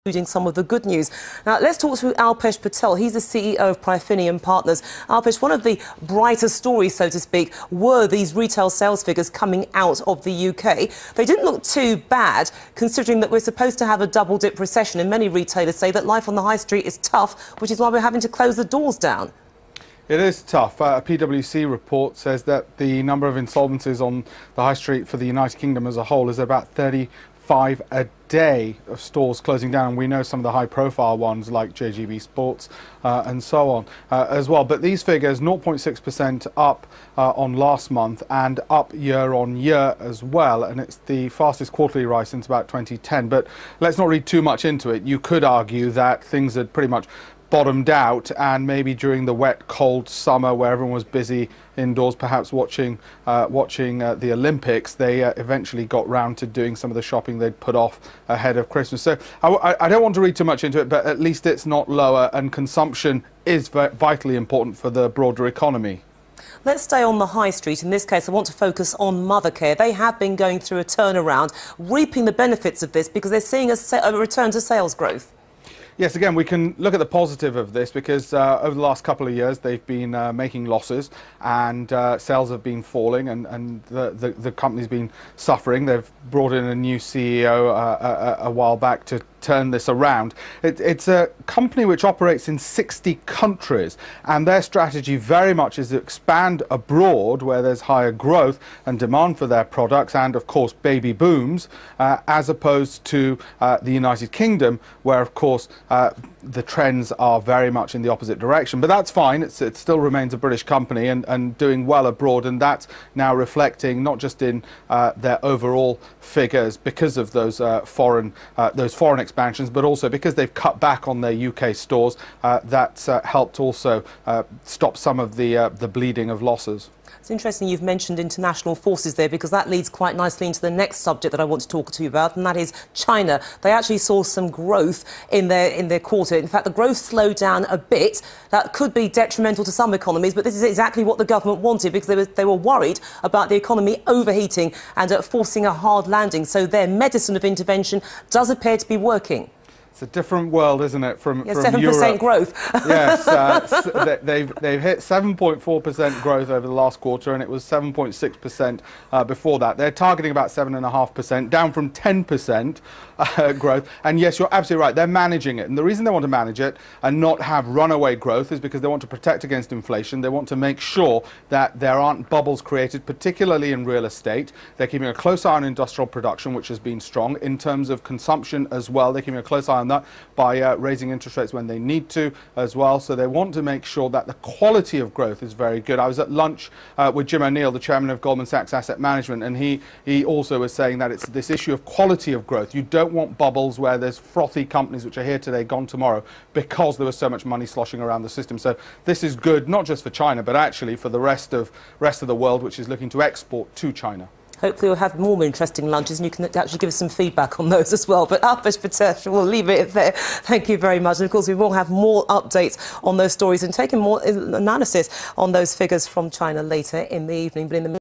including some of the good news. Now, let's talk to Alpesh Patel. He's the CEO of Pryfinian Partners. Alpesh, one of the brighter stories, so to speak, were these retail sales figures coming out of the UK. They didn't look too bad, considering that we're supposed to have a double-dip recession, and many retailers say that life on the high street is tough, which is why we're having to close the doors down. It is tough. A PwC report says that the number of insolvencies on the high street for the United Kingdom as a whole is about 35 a day of stores closing down. We know some of the high-profile ones like JGB Sports and so on as well. But these figures, 0.6% up on last month and up year on year as well. And it's the fastest quarterly rise since about 2010. But let's not read too much into it. You could argue that things had pretty much bottomed out, and maybe during the wet, cold summer where everyone was busy indoors, perhaps watching the Olympics, they eventually got round to doing some of the shopping they'd put off ahead of Christmas. So I don't want to read too much into it, but at least it's not lower, and consumption is vitally important for the broader economy. Let's stay on the high street. In this case, I want to focus on Mothercare. They have been going through a turnaround, reaping the benefits of this because they're seeing a return to sales growth. Yes, again, we can look at the positive of this because over the last couple of years they've been making losses, and sales have been falling, and the company's been suffering. They've brought in a new CEO a while back to turn this around. It's a company which operates in 60 countries, and their strategy very much is to expand abroad where there's higher growth and demand for their products, and of course baby booms, as opposed to the United Kingdom, where of course the trends are very much in the opposite direction. But that's fine. It still remains a British company and doing well abroad, and that's now reflecting not just in their overall figures because of those foreign expansions, but also because they've cut back on their UK stores. That's helped also stop some of the bleeding of losses. It's interesting you've mentioned international forces there, because that leads quite nicely into the next subject that I want to talk to you about, and that is China. They actually saw some growth in their quarter. In fact, the growth slowed down a bit. That could be detrimental to some economies, but this is exactly what the government wanted, because they were worried about the economy overheating and forcing a hard landing. So their medicine of intervention does appear to be working. It's a different world, isn't it, from Europe? 7% growth. Yes, they've hit 7.4% growth over the last quarter, and it was 7.6% before that. They're targeting about 7.5%, down from 10% growth. And yes, you're absolutely right. They're managing it, and the reason they want to manage it and not have runaway growth is because they want to protect against inflation. They want to make sure that there aren't bubbles created, particularly in real estate. They're keeping a close eye on industrial production, which has been strong. In terms of consumption as well, they're keeping a close eye on that by raising interest rates when they need to as well. So they want to make sure that the quality of growth is very good. I was at lunch with Jim O'Neill, the chairman of Goldman Sachs Asset Management, and he also was saying that it's this issue of quality of growth. You don't want bubbles where there's frothy companies which are here today, gone tomorrow, because there was so much money sloshing around the system. So this is good, not just for China, but actually for the rest of the world, which is looking to export to China. Hopefully we'll have more interesting lunches, and you can actually give us some feedback on those as well. But Alpesh Patel, we'll leave it there. Thank you very much. And of course, we will have more updates on those stories and taking more analysis on those figures from China later in the evening. But in the